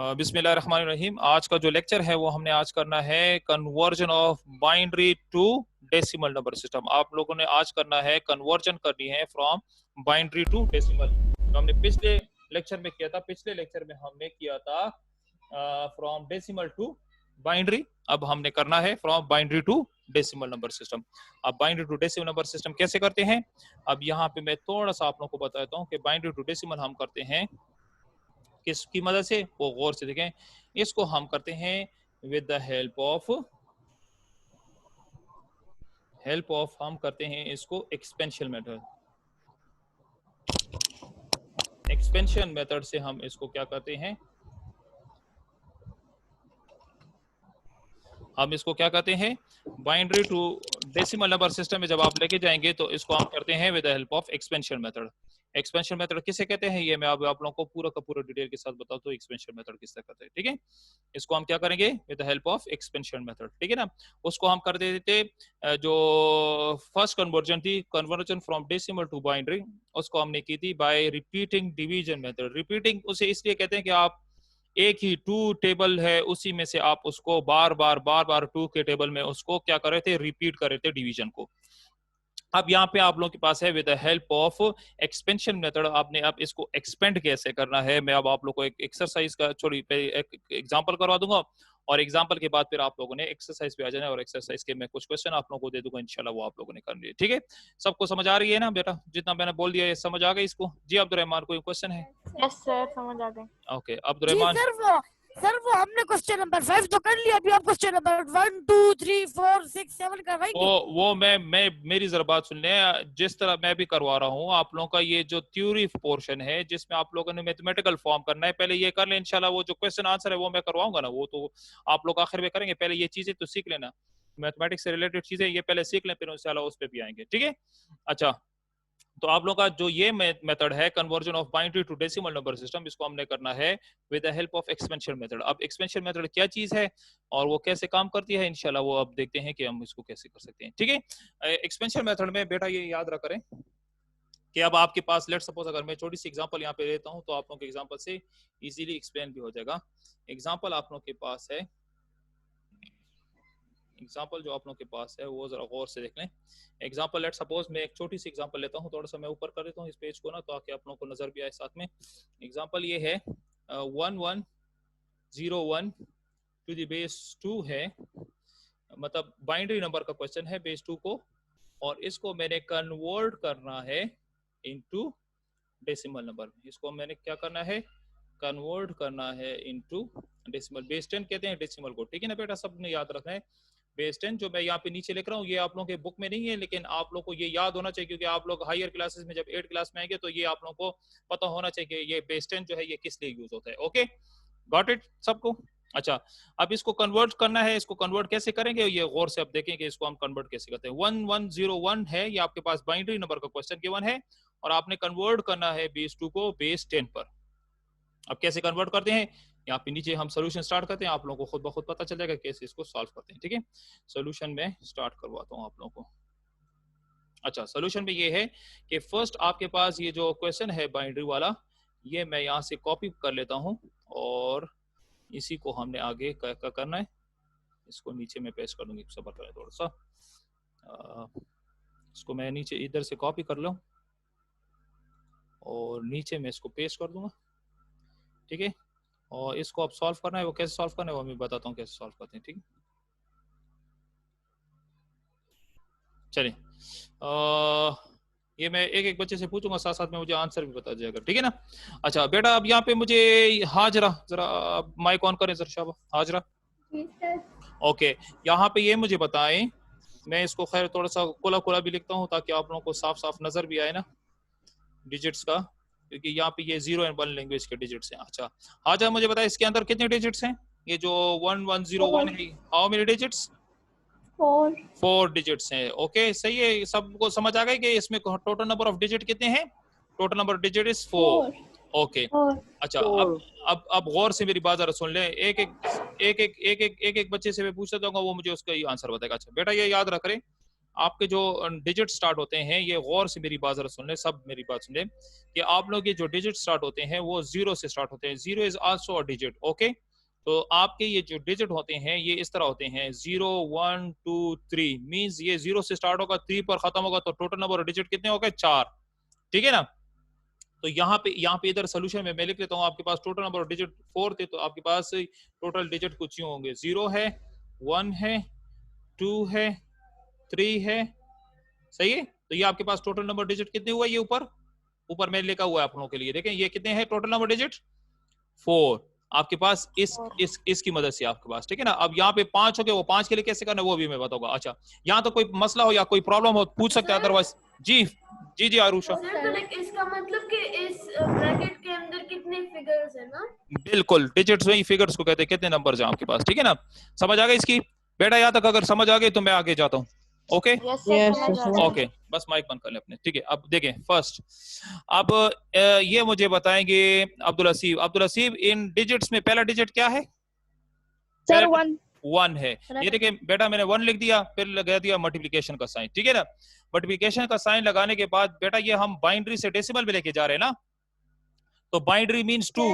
बिस्मिल्लाहिर्रहमानिर्रहीम। आज का जो लेक्चर है वो हमने आज करना है conversion of binary to decimal number system. आप लोगों ने आज करना है कन्वर्जन करनी है फ्रॉम बाइनरी टू डेसिमल। तो हमने पिछले लेक्चर में किया था, पिछले लेक्चर में हमने किया था फ्रॉम डेसिमल टू बाइनरी। अब हमने करना है from binary to decimal number system. अब binary to decimal number system कैसे करते हैं, अब यहाँ पे मैं थोड़ा सा आप लोगों को बताता हूँ कि बाइनरी टू डेसिमल हम करते हैं किसकी मदद से, वो गौर से देखें। इसको हम करते हैं विद द हेल्प ऑफ हम करते हैं इसको एक्सपेंशन मेथड। एक्सपेंशन मेथड से हम इसको क्या करते हैं, हम इसको क्या कहते हैं, binary to decimal number system में जब आप लेके जाएंगे तो इसको हम करते हैं with the help of expansion method. Expansion method किसे कहते हैं ये मैं अब आप लोगों को पूरा का पूरा डिटेल के साथ बताता हूँ। एक्सपेंशन मेथड किससे कहते हैं, ठीक है। इसको हम क्या करेंगे with the help of expansion method, ठीक है ना। उसको हम कर देते जो फर्स्ट कन्वर्जन थी, conversion from decimal to binary, उसको हमने की थी by repeating division method. Repeating उसे इसलिए कहते हैं कि आप एक ही टू टेबल है उसी में से आप उसको बार बार टू के टेबल में उसको क्या कर रहे थे, रिपीट कर रहे थे डिवीजन को। अब यहाँ पे आप लोगों के पास है with the help of expansion method, आपने अब इसको एक्सपेंड कैसे करना है। मैं अब आप लोगों को एक एक्सरसाइज का छोड़ी एक एग्जांपल करवा दूंगा और एग्जांपल के बाद फिर आप लोगों ने एक्सरसाइज पे आ जाना है और एक्सरसाइज के मैं कुछ क्वेश्चन आप लोगों को दे दूंगा, इंशाल्लाह वो आप लोगों ने करनी है, ठीक है। सबको समझ आ रही है ना बेटा, जितना मैंने बोल दिया ये समझ आ गई इसको। जी अब्दुर्रहमान कोई क्वेश्चन है? यस सर, समझ आ गए। Okay Abdurrahman. सर वो हमने क्वेश्चन नंबर 5 तो कर लिया, अभी आप क्वेश्चन नंबर 1 2 3 4 6 7 करवाएंगे? वो मैं मेरी जरा बात सुन लें, जिस तरह मैं भी करवा रहा हूँ आप लोगों का ये जो थ्योरी पोर्शन है जिसमें आप लोगों ने मैथमेटिकल फॉर्म करना है, पहले ये कर लें इंशाल्लाह। वो जो क्वेश्चन आंसर है वो मैं करवाऊंगा ना, वो तो आप लोग आखिर में करेंगे। पहले ये चीजें तो सीख लेना, मैथमेटिक्स से रिलेटेड चीजें ये पहले सीख लें, फिर इंशाल्लाह उस पर भी आएंगे, ठीक है। अच्छा, तो आप लोगों का जो ये मेथड है conversion of binary to decimal number system, इसको हमने करना है with the help of expansion method. अब एक्सपेंशन मेथड क्या चीज है और वो कैसे काम करती है, इंशाल्लाह वो अब देखते हैं कि हम इसको कैसे कर सकते हैं, ठीक है। एक्सपेंशन मेथड में बेटा ये याद रख करें कि अब आपके पास लेट सपोज अगर मैं छोटी सी एग्जांपल यहाँ पे लेता हूँ तो आप लोगों के एग्जांपल से इजीली एक्सप्लेन भी हो जाएगा। एग्जांपल आप लोगों के पास है, एग्जाम्पल जो आप लोगों के पास है वो जरा गौर से देख लें। एग्जाम्पल लेट सपोज मैं एक छोटी सी एग्जाम्पल लेता हूँ, थोड़ा सा मैं ऊपर कर देता हूँ इस पेज को ना ताकि आप लोगों को नजर भी आए साथ में। एग्जाम्पल ये है 1101 टू द बेस 2 है, मतलब बाइनरी नंबर का क्वेश्चन है बेस 2 को, और इसको मैंने कन्वर्ट करना है इनटू डेसिमल नंबर। इसको मैंने क्या करना है, कन्वर्ट करना है इनटू डेसिमल। बेस 10 कहते हैं डेसिमल को, ठीक है ना बेटा, सबने याद रखना है। बेस 10 जो मैं यहाँ पे नीचे लिख रहा हूँ ये आप लोगों के बुक में नहीं है, लेकिन आप लोगों को ये याद होना चाहिए क्योंकि आप लोग हायर क्लासेस में जब 8 क्लास में आएंगे तो ये आप लोगों को पता होना चाहिए कि ये बेस 10 जो है ये किस लिए यूज होता है। ओके, गॉट इट सबको? अच्छा, अब इसको कन्वर्ट करना है, इसको कन्वर्ट कैसे करेंगे ये गौर से अब देखेंगे इसको हम कन्वर्ट कैसे करते हैं। 1101 है ये आपके पास बाइनरी नंबर का क्वेश्चन गिवन है और आपने कन्वर्ट करना है बेस 2 को बेस 10 पर। अब कैसे कन्वर्ट करते हैं, यहाँ पे नीचे हम सोल्यूशन स्टार्ट करते हैं, आप लोगों को खुद ब खुद पता चल जाएगा कैसे इसको सॉल्व करते हैं, ठीक है। सोल्यूशन में स्टार्ट करवाता हूँ आप लोगों को। अच्छा, सोल्यूशन में ये है कि फर्स्ट आपके पास ये जो क्वेश्चन है बाइनरी वाला, ये मैं यहाँ से कॉपी कर लेता हूँ और इसी को हमने आगे क्या करना है, इसको नीचे में पेस्ट कर दूंगी, सबर करें थोड़ा सा। इसको मैं नीचे इधर से कॉपी कर लूँ और नीचे में इसको पेस्ट कर दूंगा, ठीक है। और इसको अब सॉल्व करना है, वो कैसे सॉल्व करना है वो मैं बताता हूँ कैसे सॉल्व करते हैं, ठीक है। चलिए, ये मैं एक एक बच्चे से पूछूंगा, साथ साथ में मुझे आंसर भी बता जाएगा, ठीक है ना। अच्छा बेटा, अब यहाँ पे मुझे हाजरा जरा माइक ऑन करें जरा, शाबाश हाजरा। ओके, यहाँ पे ये मुझे बताएं, मैं इसको खैर थोड़ा सा खुला खुला भी लिखता हूँ ताकि आप लोगों को साफ साफ नजर भी आए ना डिजिट्स का, क्योंकि यहाँ पे ये 0 एंड 1 लैंग्वेज के डिजिट्स हैं। अच्छा हाजरा मुझे बताएं इसके अंदर कितने डिजिट्स हैं, ये जो 1101 है, हाउ मेनी डिजिट्स? 4 डिजिट्स हैं। ओके सही है, सबको समझ आ गया कि इसमें टोटल नंबर ऑफ डिजिट कितने हैं? Total number digit is 4। Okay अच्छा, अब गौर से मेरी बात जरा सुन ले, एक एक बच्चे से मैं पूछता जाऊंगा, वो मुझे उसका ही आंसर बताएगा। अच्छा बेटा ये याद रख रहे, आपके जो डिजिट स्टार्ट होते हैं, ये गौर से मेरी बात जरा सुन ले, सब मेरी बात सुन ले कि आप लोग ये जो डिजिट स्टार्ट होते हैं वो 0 से स्टार्ट होते हैं। 0 is also a digit, okay. तो आपके ये जो डिजिट होते हैं ये इस तरह होते हैं 0 1 2 3, मींस ये 0 से स्टार्ट होगा 3 पर खत्म होगा, तो टोटल नंबर ऑफ डिजिट कितने हो गए? 4, ठीक है ना। तो यहाँ पे इधर सोल्यूशन में मैं लिख लेता हूँ, आपके पास टोटल नंबर ऑफ डिजिट 4 थे, तो आपके पास टोटल डिजिट कुछ यूं होंगे, 0 है, 1 है, 2 है, 3 है, सही है। तो ये आपके पास टोटल नंबर डिजिट कितने हुआ? ये ऊपर मैंने लिखा हुआ है आप लोगों के लिए, देखें ये कितने हैं टोटल नंबर डिजिट? 4 आपके पास इसकी मदद से आपके पास, ठीक है ना। अब यहाँ पे 5 हो गए, वो 5 के लिए कैसे करना है वो भी मैं बताऊंगा। अच्छा, यहाँ तो कोई मसला हो या कोई प्रॉब्लम हो पूछ सकते हैं, अदरवाइज जी जी जी आरुषा। इसका मतलब कि इस ब्रैकेट के अंदर कितने फिगर्स है ना? बिल्कुल, डिजिट्स वही फिगर्स को कहते हैं, कितने नंबर्स हैं आपके पास, ठीक है ना। समझ आ गई इसकी बेटा? यहाँ तक अगर समझ आ गई तो मैं आगे जाता हूँ, ओके ओके। बस माइक बंद कर ले अपने, ठीक है। अब देखें फर्स्ट, अब ये मुझे बताएंगे अब्दुल हसीब, इन डिजिट्स में पहला डिजिट क्या है? सर 1 है। ये देखिए बेटा, मैंने 1 लिख दिया, फिर लगा दिया मल्टीप्लिकेशन का साइन, ठीक है ना। मल्टीप्लिकेशन का साइन लगाने के बाद बेटा ये हम बाइनरी से डेसिमल में लेके जा रहे हैं ना, तो बाइनरी मींस 2,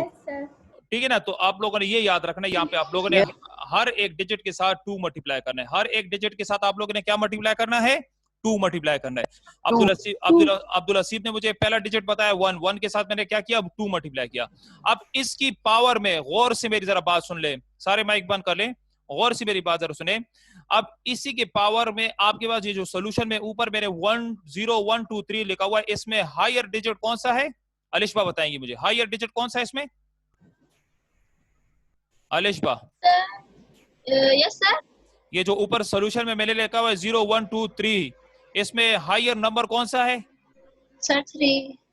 ठीक है ना। तो आप लोगों ने ये याद रखना है, यहाँ पे आप लोगों ने हर एक डिजिट के साथ 2 मल्टीप्लाई करना है, हर एक डिजिट के साथ आप लोगों ने क्या मल्टीप्लाई करना है? 2 मल्टीप्लाई करना है। अब्दुल हसीब ने मुझे पहला डिजिट बताया 1 के साथ मैंने क्या किया? 2 मल्टीप्लाई किया। अब इसकी पावर में गौर से मेरी जरा बात सुन ले, सारे माइक बंद कर ले, गौर से मेरी बात जरा सुने। अब इसी के पावर में आपके पास ये जो सोल्यूशन में ऊपर मेरे 1 0 1 2 3 लिखा हुआ है, इसमें हायर डिजिट कौन सा है? अलिशबा बताएंगे मुझे, हायर डिजिट कौन सा है इसमें? अलिशबा। Yes sir. ये जो ऊपर सोल्यूशन में मैंने लिखा हुआ है 0 1 2 3, इसमें हायर नंबर कौन सा है? सर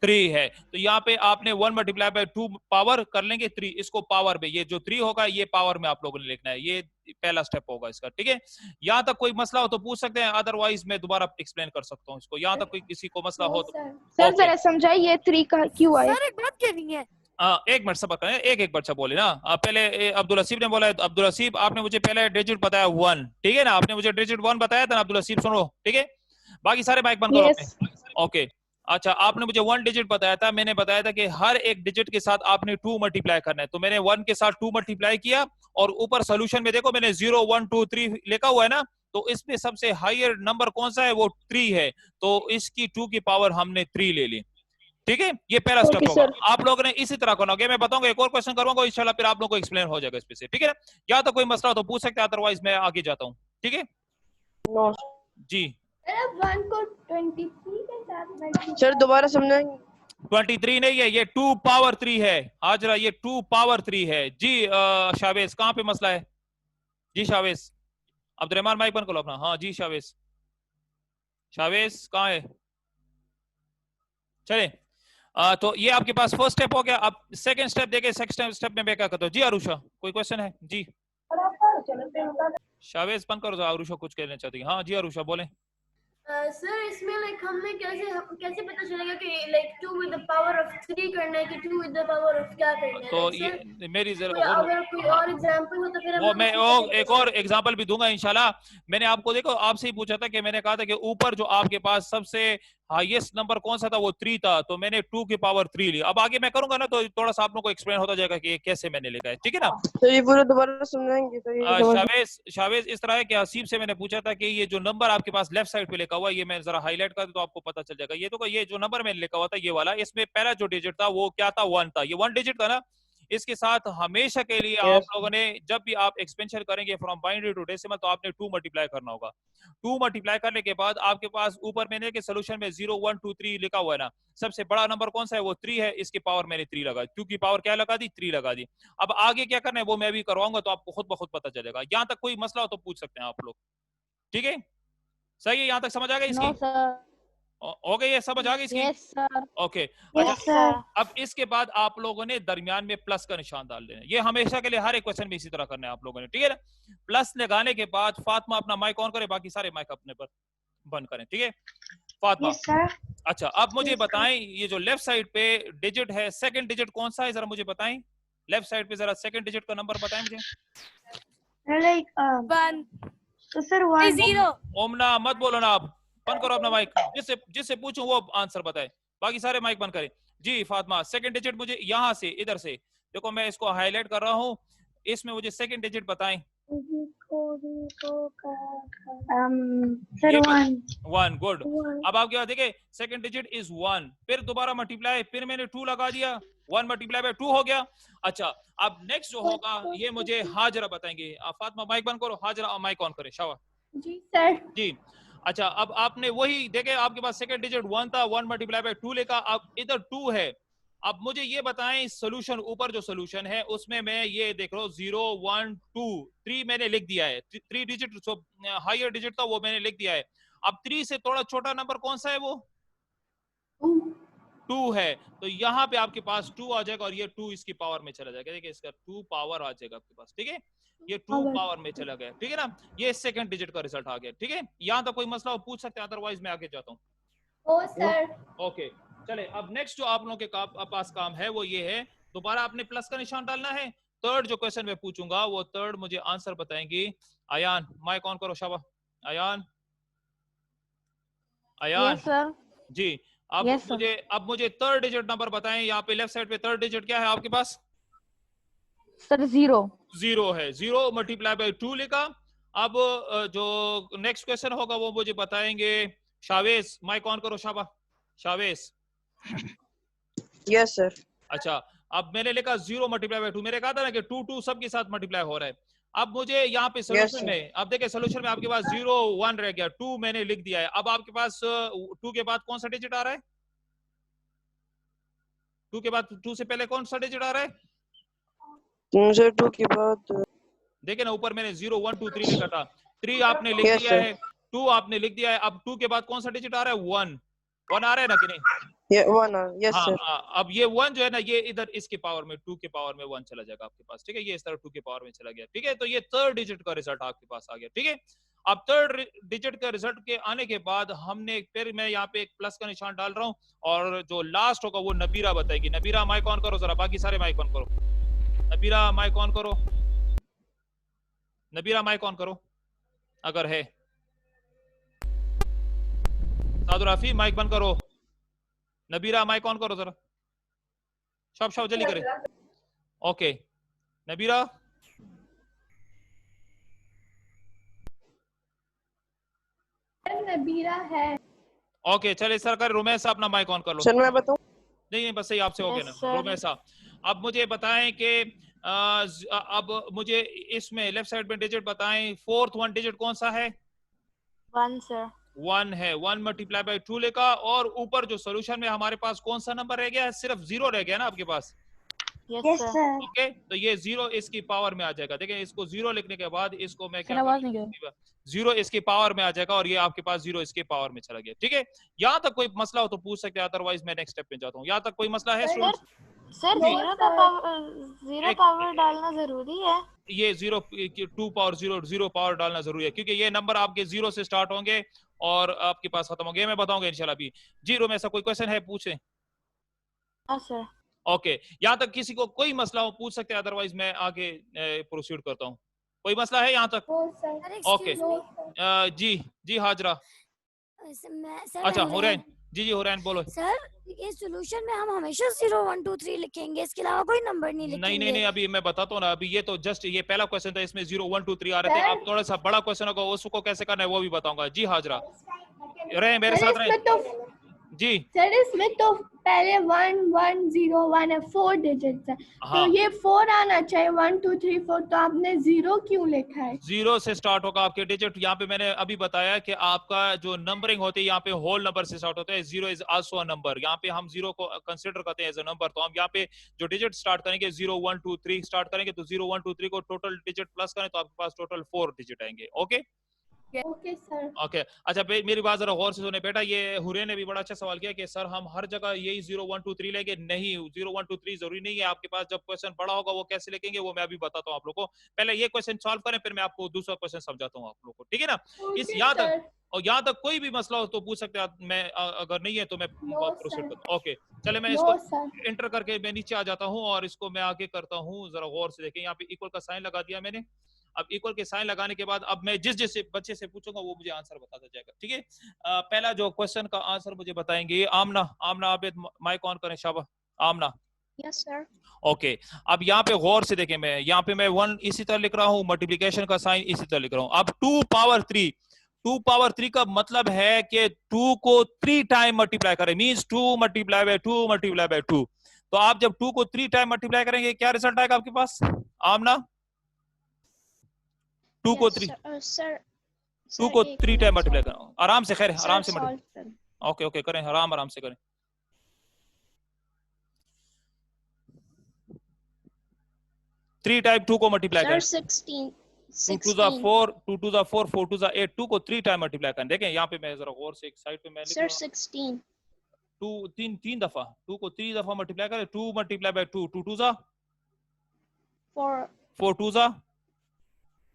3 है। तो यहाँ पे आपने 1 मल्टीप्लाई बाय 2 पावर कर लेंगे 3, इसको पावर में, ये जो 3 होगा ये पावर में आप लोगों ने लिखना है, ये पहला स्टेप होगा इसका, ठीक है। यहाँ तक कोई मसला हो तो पूछ सकते हैं, अदरवाइज मैं दोबारा एक्सप्लेन कर सकता हूँ इसको। यहाँ तक कोई किसी को मसला हो तो सर जरा समझाइए 3 का क्यों आया? सर एक बात कहनी है। एक मिनट सब करें, एक बच्चा बोले ना। पहले अब्दुल हसीब ने बोला है, तो अब्दुल हसीब आपने मुझे पहले डिजिट बताया 1, ठीक है ना, आपने मुझे डिजिट 1 बताया था ना अब्दुल हसीब, सुनो ठीक है। बाकी सारे माइक बंद करो अपने, ओके। अच्छा, आपने मुझे 1 डिजिट बताया था, मैंने बताया था कि हर एक डिजिट के साथ आपने 2 मल्टीप्लाई करना है, तो मैंने 1 के साथ 2 मल्टीप्लाई किया, और ऊपर सोल्यूशन में देखो मैंने 0 1 2 3 लिखा हुआ है ना, तो इसमें सबसे हायर नंबर कौन सा है? वो 3 है, तो इसकी 2 की पावर हमने 3 ले ली, ठीक है। ये पहला स्टेप होगा। आप लोगों ने इसी तरह करना होगा, मैं बताऊंगा, एक और क्वेश्चन करूंगा इंशाल्लाह, फिर आप लोगों को एक्सप्लेन हो जाएगा इसमें से, ठीक है ना। या तो कोई मसला हो तो पूछ सकते हैं, अदरवाइज मैं आगे जाता हूँ, ठीक है जी। 1 को 23 के साथ सर दोबारा समझाएंगे? 23 नहीं है, ये 2 पावर 3 है। हाजरा, ये 2 पावर 3 है जी। शावेज कहाँ पे मसला है? जी शावेज, अब्दुर्रहमान माइक बंद करो अपना। हाँ जी शावेज कहाँ है? चले, तो ये आपके पास फर्स्ट स्टेप हो गया। अब सेकंड स्टेप देखे, सेकंड स्टेप में मैं क्या करता हूँ जी। आरुषा कोई क्वेश्चन है जी? शावेज बंद करो, आरुषा कुछ कहना चाहती है। हाँ जी आरुषा बोले। सर इसमें लाइक हमने कैसे पता चलेगा कि like 2 with the power of 3 करना है कि 2 विद द पावर ऑफ क्या करना है? तो ये मेरी अगर कोई और एग्जांपल हो तो फिर वो मैं एक और एग्जांपल भी दूंगा इंशाल्लाह। मैंने आपको देखो आपसे ही पूछा था कि मैंने कहा था कि ऊपर जो आपके पास सबसे हाईएस्ट नंबर कौन सा था? वो 3 था, तो मैंने 2 की पावर 3 ली। अब आगे मैं करूंगा ना तो थोड़ा सा आप लोगों को एक्सप्लेन होता जाएगा कि कैसे मैंने लिखा है, ठीक है ना। तो ये पूरा दोबारा समझाएंगे? तो ये शावेज इस तरह है कि हसीब से मैंने पूछा था कि ये जो नंबर आपके पास लेफ्ट साइड पे लिखा हुआ है, ये मैं जरा हाईलाइट कर दूं तो आपको पता चल जाएगा। ये तो ये जो नंबर मैंने लिखा हुआ था ये वाला, इसमें पहला जो डिजिट था वो क्या था? 1 था। ये 1 डिजिट था ना, इसके साथ हमेशा के लिए आप लोगों ने जब भी आप एक्सपेंशन करेंगे फ्रॉम बाइनरी टू डेसिमल, तो आपने 2 मल्टीप्लाई करना होगा। 2 मल्टीप्लाई करने के बाद आपके पास ऊपर मैंने के सोल्यूशन में 0 1 2 3 लिखा हुआ है ना, सबसे बड़ा नंबर कौन सा है? वो 3 है। इसकी पावर मैंने 3 लगा, 2 की पावर क्या लगा दी? 3 लगा दी। अब आगे क्या करना है वो मैं भी करवाऊंगा, तो आपको खुद ब खुद पता चलेगा। यहाँ तक कोई मसला हो तो पूछ सकते हैं आप लोग, ठीक है? सही है, यहाँ तक समझ आ गई इसकी? हो गई है, समझ आ गई इसकी? Yes sir. ओके। अब इसके बाद आप लोगों ने दरमियान में प्लस का निशान डाल देना। ये हमेशा के लिए हर एक क्वेश्चन में इसी तरह करना है आप लोगों ने, ठीक है ना। प्लस लगाने के बाद फातिमा अपना माइक ऑन करे, बाकी सारे माइक अपने पर बंद करें, ठीक है फातिमा? अच्छा, अब मुझे बताएं, ये जो लेफ्ट साइड पे डिजिट है, सेकंड डिजिट कौन सा है? जरा मुझे बताएं, लेफ्ट साइड पे जरा सेकंड डिजिट का नंबर बताएं मुझे। लाइक 1 तो सर 1 0। ओमना मत बोलो ना आप, बंद करो अपना माइक, जिससे पूछूं वो आंसर बताए, बाकी सारे माइक बंद करें। जी फातिमा, सेकंड डिजिट मुझे यहाँ से इधर से देखो, मैं इसको हाईलाइट कर रहा हूँ, इसमें मुझे सेकंड डिजिट बताएं। Sir 1 good. अब आपके पास देखिए सेकंड डिजिट इज 1, फिर दोबारा मल्टीप्लाई, फिर मैंने 2 लगा दिया, 1 मल्टीप्लाई बाय 2 हो गया। अच्छा अब नेक्स्ट जो होगा ये मुझे हाजरा बताएंगे। फातिमा माइक बंद करो, हाजरा माइक ऑन करे। शाबाश जी सर। जी। अच्छा अब आपने वही देखे, आपके पास सेकंड डिजिट 1 था, 1 मल्टीप्लाई बाय 2 लिखा, अब इधर 2 है। अब मुझे ये बताएं सोल्यूशन, ऊपर जो सोल्यूशन है उसमें मैं ये देख रहा हूँ 0 1 2 3 मैंने लिख दिया है, 3 डिजिट जो हायर डिजिट था वो मैंने लिख दिया है। अब 3 से थोड़ा छोटा नंबर कौन सा है? वो 2 है, तो यहाँ पे आपके पास 2 आ जाएगा और ये 2 इसकी पावर में चला जाएगा। देखिए इसका 2 पावर आ जाएगा आपके पास, ठीक है, ये 2 पावर में चला गया, ठीक है ना, ये सेकंड डिजिट का रिजल्ट आ गया, ठीक है। यहाँ तक कोई मसला हो पूछ सकते हैं, अदरवाइज मैं आगे जाता हूँ। ओ सर। ओके चले, अब नेक्स्ट जो आप लोगों के पास काम है वो ये है, दोबारा आपने प्लस का निशान डालना है। थर्ड जो क्वेश्चन मैं पूछूंगा वो थर्ड मुझे आंसर बताएंगी अयान, माइक ऑन करो। शाबाश अयान, अयान यस सर। जी। अब Yes, sir. मुझे थर्ड डिजिट नंबर बताएं। यहाँ पे लेफ्ट साइड पे थर्ड डिजिट क्या है आपके पास? सर 0 0 है, 0 मल्टीप्लाई बाय 2 लिखा। अब जो नेक्स्ट क्वेश्चन होगा वो मुझे बताएंगे शावेस, माइक ऑन करो। शाबाश शावेस। Yes sir. अच्छा अब मैंने लिखा 0 मल्टीप्लाई बाय 2, मैंने कहा था ना कि 2 2 सबके साथ मल्टीप्लाई हो रहा है। अब मुझे यहाँ पे सोल्यूशन में, अब देखिए सोल्यूशन में आपके पास 0 1 रह गया, 2 मैंने लिख दिया है। अब आपके पास 2 के बाद कौन सा डिजिट आ रहा है? 2 के बाद 2 से पहले कौन सा डिजिट आ रहा है? मुझे 2 के बाद देखिए ना ऊपर मैंने 0 1 2 3 लिखा था, 3 आपने लिख दिया है, 2 आपने लिख दिया है। अब 2 के बाद कौन सा डिजिट आ रहा है? 1 आ रहा है ना कि नहीं? ये 1 यस सर। अब ये 1 जो है ना ये इधर इसके पावर में 2 के पावर में 1 चला जाएगा आपके पास, ठीक है, ये इस तरह 2 के पावर में चला गया, ठीक है। तो ये थर्ड डिजिट का रिजल्ट आपके पास आ गया, ठीक है। अब थर्ड डिजिट का रिजल्ट के आने के बाद हमने फिर मैं यहाँ पे एक प्लस का निशान डाल रहा हूँ और जो लास्ट होगा वो नबीरा बताएगी। नबीरा माइक ऑन करो जरा, बाकी सारे माइक ऑन करो। नबीरा माइक ऑन करो, नबीरा माइक ऑन करो अगर है। सादुराफी माइक बंद करो। नबीरा माइक ऑन करो जरा, शब जल्दी करे। ओके नबीरा, नबीरा है। ओके चले सर कर। रुमैसा अपना माइक ऑन कर लो। सर मैं बताऊं? नहीं बस सही आपसे हो गया ना रुमैसा। अब मुझे बताएं कि अब मुझे इसमें लेफ्ट साइड में डिजिट बताएं, फोर्थ 1 डिजिट कौन सा है? 1 सर। 1 है, 1 मल्टीप्लाई बाय 2 लिखा और ऊपर जो सोल्यूशन में हमारे पास कौन सा नंबर रह गया है? सिर्फ 0 रह गया ना आपके पास। Yes sir. ओके तो ये 0 इसकी पावर में आ जाएगा। देखिए इसको 0 लिखने के बाद इसको मैं क्या 0 इसकी पावर में आ जाएगा और ये आपके पास 0 इसके पावर में चला गया, ठीक है। यहाँ तक कोई मसला हो तो पूछ सकते हैं, अदरवाइज मैं नेक्स्ट स्टेप पे जाता हूँ। यहाँ तक कोई मसला है स्टूडेंट्स? सर 0 पावर डालना जरूरी है? ये 0 2 पावर 0 पावर डालना जरूरी है क्योंकि ये नंबर आपके 0 से स्टार्ट होंगे और आपके पास खत्म होंगे। मैं बताऊंगा इंशाल्लाह भी। जी रूम ऐसा कोई क्वेश्चन है पूछे? सर ओके यहाँ तक किसी को कोई मसला हो पूछ सकते हैं, अदरवाइज मैं आगे प्रोसीड करता हूँ। कोई मसला है यहाँ तक? ओके जी जी हाजरा। अच्छा हुरैन, जी हुरैन बोलो। सर ये सॉल्यूशन में हम हमेशा 0 1 2 3 लिखेंगे, इसके अलावा कोई नंबर नहीं लिखेंगे? नहीं अभी मैं बताता हूँ ना, अभी ये तो जस्ट ये पहला क्वेश्चन था, इसमें 0 1 2 3 आ रहे थे। आप थोड़ा सा बड़ा क्वेश्चन होगा उसको कैसे करना है वो भी बताऊंगा। जी हाजरा रहे मेरे साथ रहे। जी सर इसमें तो पहले 1 1 0 1 है, 4 डिजिट्स है। हाँ। तो ये 4 आना चाहिए, 1 2 3 4, तो आपने 0 क्यों लिखा है? 0 से स्टार्ट होगा आपके डिजिट। यहाँ पे मैंने अभी बताया कि आपका जो नंबरिंग होती है यहाँ पे होल नंबर से स्टार्ट होता है। 0 इज आल्सो अ नंबर, यहाँ पे हम 0 को कंसिडर करते हैं एज अ नंबर। तो हम यहाँ पे जो डिजिट स्टार्ट करेंगे 0 1 2 3 स्टार्ट करेंगे, तो 0 1 2 3 को टोटल डिजिट प्लस करें तो आपके पास टोटल 4 डिजिट आएंगे। Okay okay sir. ओके अच्छा मेरी बात जरा गौर से सुने बेटा। ये हुरैन ने भी बड़ा अच्छा सवाल किया कि सर हम हर जगह यही 0 1 2 3 लेंगे। नहीं 0 1 2 3 जरूरी नहीं है। आपके पास जब क्वेश्चन बड़ा होगा वो कैसे लिखेंगे वो मैं अभी बताता हूँ आप लोग को। पहले ये क्वेश्चन सॉल्व करें फिर मैं आपको दूसरा क्वेश्चन समझाता हूँ आप लोग को, ठीक है ना। इस यहाँ तक कोई भी मसला हो तो पूछ सकते हैं। मैं अगर नहीं है तो मैं प्रोसीड करता हूँ। ओके चले मैं इसको एंटर करके मैं नीचे आ जाता हूँ और इसको मैं आगे करता हूँ। जरा गौर से देखें, यहाँ पे इक्वल का साइन लगा दिया मैंने अब इक्वल के साइन लगाने के बाद अब मैं जिस बच्चे से पूछूंगा वो मुझे आंसर बताता जाएगा, ठीक है। पहला जो क्वेश्चन का आंसर मुझे बताएंगे आमना। आमना आप माइक ऑन करें, शाबाश आमना। Yes sir. ओके, अब यहाँ पे गौर से देखें, मैं यहाँ पे मैं 1 इसी तरह लिख रहा हूँ, मल्टीप्लिकेशन का साइन इसी तरह लिख रहा हूँ। अब 2 पावर 3, 2 पावर 3 का मतलब है कि 2 को 3 टाइम मल्टीप्लाई करें, means 2 multiply by 2 multiply by 2। तो आप जब 2 को 3 टाइम मल्टीप्लाई करेंगे क्या रिजल्ट आएगा आपके पास आमना? 2 को 3 2 को 3 टाइम मल्टीप्लाई करो, आराम से, खैर आराम से मल्टीप्लाई। ओके ओके करें, आराम से करें। 3 टाइम 2 को मल्टीप्लाई करें। 16 2 2 जा 4, 2 2 जा 4, 4 2 जा 8, 2 को 3 टाइम मल्टीप्लाई करें। देखें यहाँ पे मैं जरा गौर से एक साइड पे मैं लिख रहा हूं, 16 2 3 दफा 2 को 3 दफा मल्टीप्लाई करें। 2 मल्टीप्लाई बाय 2, 2 2 जा 4 4 2 जा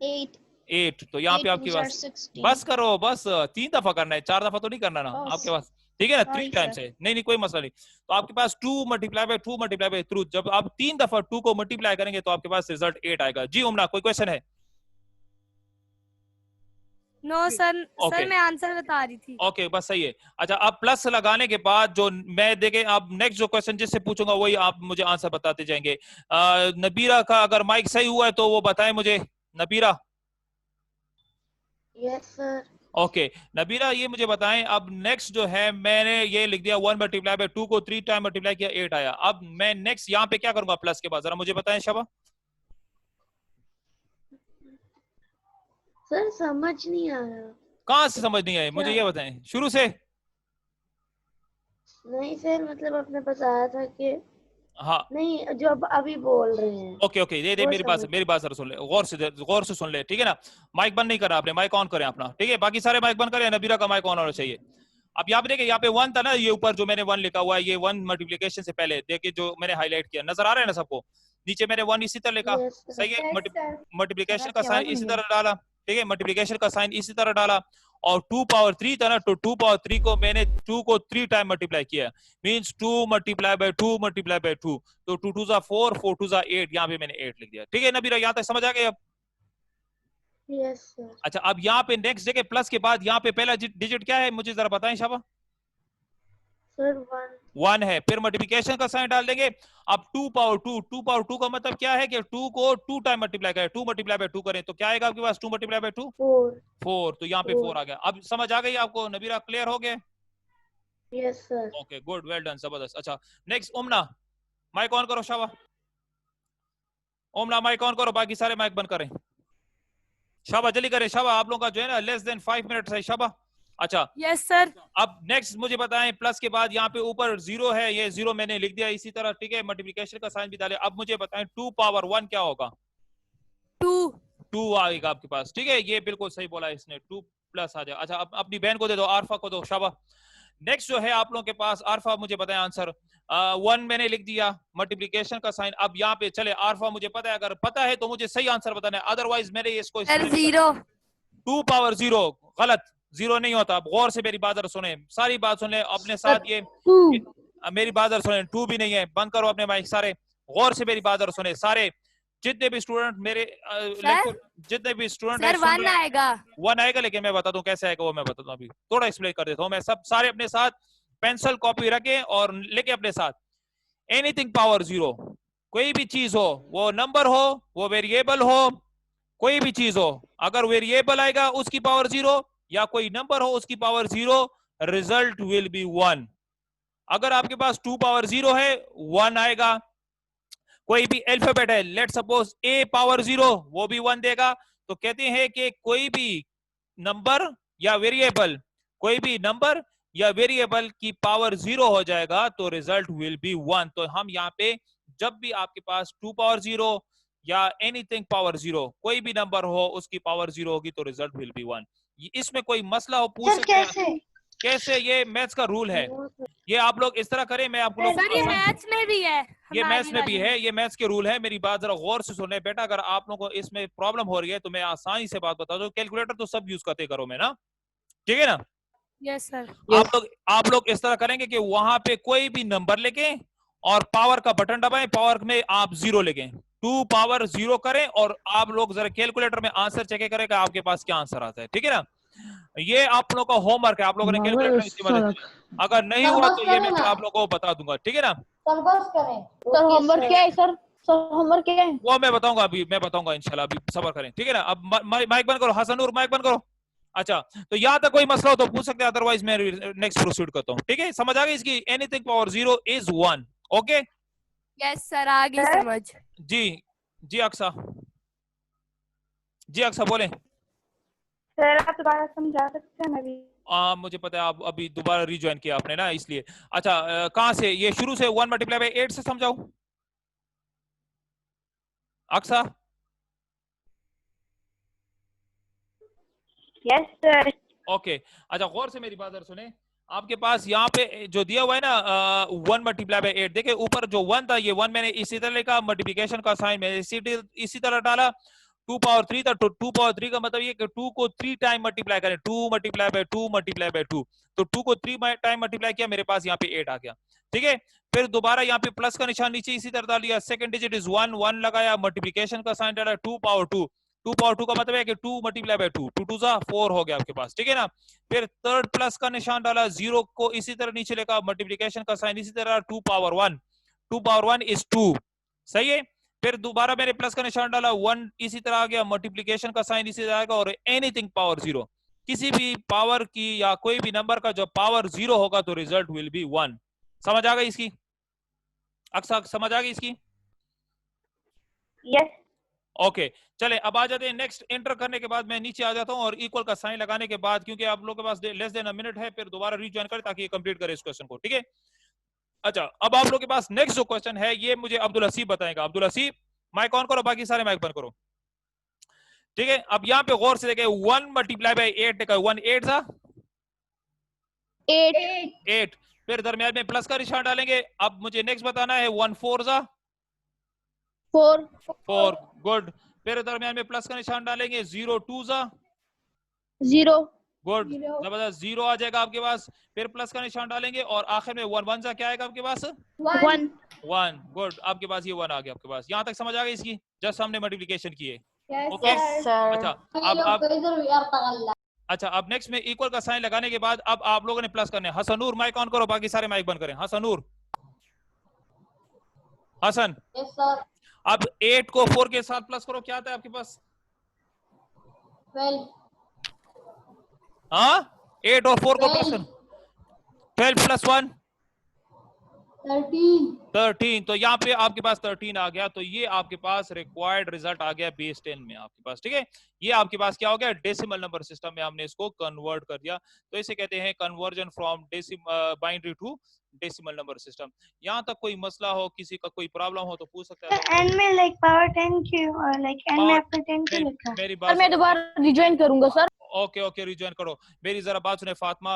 8 8। तो यहाँ पे आपके पास 16। बस करो, बस 3 दफा करना है, 4 दफा तो नहीं करना ना आपके पास, ठीक है ना। 3 टाइम से नहीं कोई मसला नहीं। तो आपके पास 2 मल्टीप्लाई बाय 2 मल्टीप्लाई बाय 2, जब आप 3 दफा 2 को मल्टीप्लाई करेंगे तो आपके पास रिजल्ट 8 आएगा। जी उमना कोई क्वेश्चन है? नो सर, सर मैं आंसर बता रही थी। ओके बस सही है। अच्छा, अब प्लस लगाने के बाद जो मैं देखें, अब नेक्स्ट जो क्वेश्चन जिससे पूछूंगा वही आप मुझे आंसर बताते जाएंगे। नबीरा का अगर माइक सही हुआ है तो वो बताएं मुझे। Nabeera? Yes sir. Okay Nabeera ये मुझे बताएं, अब नेक्स्ट जो है मैंने ये लिख दिया 1 मल्टीप्लाई बाय 2 को 3 टाइम मल्टीप्लाई किया 8 आया। अब मैं नेक्स्ट यहाँ पे क्या करूंगा प्लस के बाद, जरा मुझे बताएं शबा। सर समझ नहीं आ रहा। कहाँ से समझ नहीं आए मुझे ये बताएं शुरू से। नहीं सर, मतलब आपने बताया था कि हाँ नहीं, जो अब अभी बोल रहे हैं। ओके ओके ये मेरी बात जरा सुन ले, गौर से सुन ले, ठीक है ना। माइक बंद नहीं करा आपने, माइक ऑन करें अपना, ठीक है। बाकी सारे माइक बंद करें, नबीरा का माइक ऑन होना चाहिए। अब यहाँ पे देखिए, यहाँ पे 1 था ना, ये ऊपर जो मैंने 1 लिखा हुआ है, ये 1 मल्टीप्लिकेशन से पहले देखिए जो मैंने हाईलाइट किया, नजर आ रहा है ना सबको। नीचे मैंने 1 इसी तरह लिखा, सही है। मल्टीप्लिकेशन का साइन इसी तरह डाला, ठीक है। मल्टीप्लिकेशन का साइन इसी तरह डाला, और 2 पावर 3 था ना, तो 2 पावर 3 को मैंने 2 को 3 टाइम मल्टीप्लाई किया, means 2 multiply by 2 multiply by 2। तो 2 2 जा 4, 4 2 जा 8, यहाँ पे मैंने 8 लिख दिया, ठीक है नबीरा, यहाँ तक समझ आ गए अब? Yes sir. अच्छा, अब यहाँ पे नेक्स्ट जगह प्लस के बाद यहाँ पे पहला डिजिट क्या है मुझे जरा बताएं शाबा। सर 1 है, फिर मल्टीप्लिकेशन का साइन डाल देंगे। अब 2 पावर 2 का मतलब क्या है कि 2 को 2 टाइम मल्टीप्लाई करें, 2 मल्टीप्लाई बाय 2 करें तो क्या आएगा आपके पास? 2 मल्टीप्लाई बाय 2 4, तो यहाँ पे 4 आ गया। अब समझ आ गई आपको नबीरा, क्लियर हो गया? Yes sir. Okay good, well done, जबरदस्त। अच्छा नेक्स्ट उमना, माइक ऑन करो शाबा। उमना माइक ऑन करो, बाकी सारे माइक बंद करें। शाबा जल्दी करें शाबा, आप लोगों का जो है ना लेस देन 5 मिनट है शाबा। अच्छा यस सर। अब नेक्स्ट मुझे बताएं, प्लस के बाद यहाँ पे ऊपर 0 है, ये 0 मैंने लिख दिया इसी तरह, ठीक है। मल्टीप्लिकेशन का साइन भी डाले। अब मुझे बताएं 2 पावर 1 क्या होगा? 2 आएगा आपके पास, ठीक है। ये बिल्कुल सही बोला इसने, 2 प्लस आ जाए। अच्छा अब अपनी बहन को दे दो, आरफा को दो शाबा। नेक्स्ट जो है आप लोगों के पास, आरफा मुझे बताएं आंसर। 1 मैंने लिख दिया, मल्टीप्लिकेशन का साइन। अब यहाँ पे चले, आरफा मुझे पता है, अगर पता है तो मुझे सही आंसर बताना है, अदरवाइज मेरे इसको 0। 2 पावर 0 गलत, 0 नहीं होता। अब गौर से मेरी बात जरा सुने, सारी बात सुन ले अपने साथ, ये मेरी बात जरा सुने, 2 भी नहीं है। बंद करो अपने माइक सारे, गौर से मेरी बात जरा सुने सारे, जितने भी स्टूडेंट मेरे जितने भी स्टूडेंट सर 1 आएगा। 1 आएगा, लेकिन मैं बताता हूँ कैसे आएगा, वो मैं बताता हूँ अभी, थोड़ा एक्सप्लेन कर देता हूँ मैं। सब सारे अपने साथ पेंसिल कॉपी रखें और लेके अपने साथ, एनीथिंग पावर 0, कोई भी चीज हो, वो नंबर हो, वो वेरिएबल हो, कोई भी चीज हो, अगर वेरिएबल आएगा उसकी पावर 0 या कोई नंबर हो उसकी पावर 0, रिजल्ट विल बी 1। अगर आपके पास 2 पावर 0 है 1 आएगा। कोई भी अल्फाबेट है, लेट सपोज A पावर 0, वो भी 1 देगा। तो कहते हैं कि कोई भी नंबर या वेरिएबल, कोई भी नंबर या वेरिएबल की पावर 0 हो जाएगा तो रिजल्ट विल बी 1। तो हम यहाँ पे जब भी आपके पास 2 पावर 0 या एनीथिंग पावर 0, कोई भी नंबर हो उसकी पावर 0 होगी तो रिजल्ट विल बी 1। इसमें कोई मसला हो पूछ सकते हैं कैसे, ये मैथ्स का रूल है। ये आप लोग इस तरह करें, मैं आप लोग सर ये मैथ्स में भी है, ये मैथ्स में भी है, ये मैथ्स के रूल है। मेरी बात जरा गौर से सुने बेटा, अगर आप लोगों को इसमें प्रॉब्लम हो रही है तो मैं आसानी से बात बता दूं, कैलकुलेटर तो सब यूज करते करो मैं ना, ठीक है ना। Yes sir. आप लोग इस तरह करेंगे कि वहां पे कोई भी नंबर लेके और पावर का बटन दबाएं, पावर में आप 0 लेके, 2 पावर 0 करें और आप लोग जरा कैलकुलेटर में आंसर चेक करें कि आपके पास क्या आंसर आता है, ठीक है ना। ये आप लोगों का होमवर्क है, आप लोगों ने कैलकुलेटर, अगर नहीं हुआ तो ये मैं आप लोगों को बता दूंगा, ठीक है ना। सर होमवर्क क्या है सर? सर होमवर्क क्या है? वो मैं बताऊंगा, अभी मैं बताऊंगा इंशाल्लाह, अभी सब्र करें, ठीक है ना। अब माइक बंद करो, हसनूर माइक बंद करो। अच्छा, तो यहाँ तक कोई मसला हो तो पूछ सकते हैं, अदरवाइज मैं नेक्स्ट प्रोसीड करता हूँ, ठीक है। समझ आ गई इसकी? Anything power 0 is 1, okay. Yes sir, आ गई समझ। जी जी अक्सा, जी अक्सा बोले। सर आप दोबारा समझा सकते हैं? मैं भी मुझे पता है आप अभी दोबारा रिज्वाइन किया आपने ना, इसलिए। अच्छा, कहाँ से? ये शुरू से 1 मल्टीप्लाई बाय 8 से समझाऊं अक्सा? Yes sir. ओके, अच्छा गौर से मेरी बात जरा सुने। आपके पास यहाँ पे जो दिया हुआ है ना 1 मल्टीप्लाई बाय 8, देखिए ऊपर जो 1 था, ये 1 मैंने इसी तरह लिखा, मल्टीप्लिकेशन का साइन मैंने इसी तरह डाला। 2 पावर 3 था, तो 2 पावर 3 का मतलब ये कि 2 को 3 टाइम मल्टीप्लाई करें, 2 मल्टीप्लाई बाय 2 मल्टीप्लाई बाय 2, तो 2 को 3 टाइम मल्टीप्लाई किया, मेरे पास यहाँ पे 8 आ गया, ठीक है। फिर दोबारा यहाँ पे प्लस का निशान नीचे इसी तरह डाल दिया, सेकंड डिजिट इज 1, 1 लगाया, मल्टीप्लिकेशन का साइन डाला, 2 पावर 2, 2 पावर 2 का मतलब है कि 2 मल्टीप्लाई बाय 2, 2 2 जा 4 हो गया आपके पास, ठीक है ना। फिर थर्ड प्लस का निशान डाला, 0 को इसी तरह नीचे लेकर मल्टीप्लिकेशन का साइन इसी तरह, 2 पावर 1, 2 पावर 1 इज 2, सही है। फिर दोबारा मैंने प्लस का निशान डाला, 1 इसी तरह आ गया, मल्टीप्लिकेशन का साइन इसी तरह आएगा, और एनीथिंग पावर 0, किसी भी पावर की या कोई भी नंबर का जब पावर 0 होगा तो रिजल्ट विल बी 1। समझ आ गई इसकी अक्सर? समझ आ गई इसकी? यस। ओके, चले अब आ जाते हैं नेक्स्ट। एंटर करने के बाद मैं नीचे आ जाता हूं, और इक्वल का साइन लगाने के बाद, क्योंकि आप लोगों के पास लेस देन अ मिनट है, फिर दोबारा रीजॉइन करें ताकि ये कंप्लीट करे इस क्वेश्चन को, ठीक है। अच्छा, अब आप लोगों के पास नेक्स्ट जो क्वेश्चन है ये मुझे अब्दुल हसीब बताएगा। अब्दुल हसीब माइक ऑन करो, बाकी सारे माइक बंद करो, ठीक है। अब यहाँ पे गौर से देखें, 1 मल्टीप्लाई बाय 8 देखा, 1 8 था 8, फिर दरमियान में प्लस का निशान डालेंगे। अब मुझे नेक्स्ट बताना है 1 4 जा 4, गुड। फिर दरमियान में प्लस का निशान डालेंगे, 0 2 जा 0, गुड, जबरदस्त, 0 आ जाएगा आपके पास। फिर प्लस का निशान डालेंगे, और आखिर में 1 1 जा क्या आएगा आपके पास? 1, 1, गुड, आपके पास ये 1 आ गया आपके पास। यहाँ तक समझ आ गई इसकी? जस्ट हमने मल्टीप्लिकेशन की है, ओके। अच्छा, अब नेक्स्ट में इक्वल का साइन लगाने के बाद अब आप लोगों ने प्लस करने। हसनूर माइक ऑन करो, बाकी सारे माइक बंद करें। हसनूर, हसन, अब 8 को 4 के साथ प्लस करो, क्या आता है आपके पास? 12, हाँ, 8 और 4 को प्लस करो, 12 प्लस 1 13, तो यहाँ पे आपके पास 13 आ गया, तो ये आपके पास रिक्वायर्ड रिजल्ट आ गया बेस 10 में आपके पास, ठीक है। ये आपके पास क्या हो गया? डेसिमल नंबर सिस्टम में हमने इसको कन्वर्ट कर दिया, तो इसे कहते हैं conversion from binary to decimal number system. यहाँ तक कोई मसला हो, किसी का कोई प्रॉब्लम हो तो पूछ सकता है। एन में लाइक पावर 10 क्यों, लाइक एन में आपका 10 क्यों लिखा है? मेरी सर बात, मैं दोबारा रिज्वाइन करूंगा सर। ओके रिज्वाइन करो। मेरी जरा बात सुने फातिमा,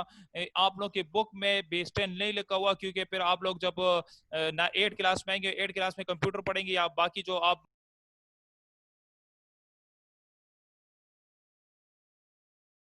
आप लोग की बुक में बेस 10 नहीं लिखा हुआ, क्योंकि फिर आप लोग जब ना 8 क्लास में आएंगे, 8 क्लास में कंप्यूटर पढ़ेंगे या बाकी जो आप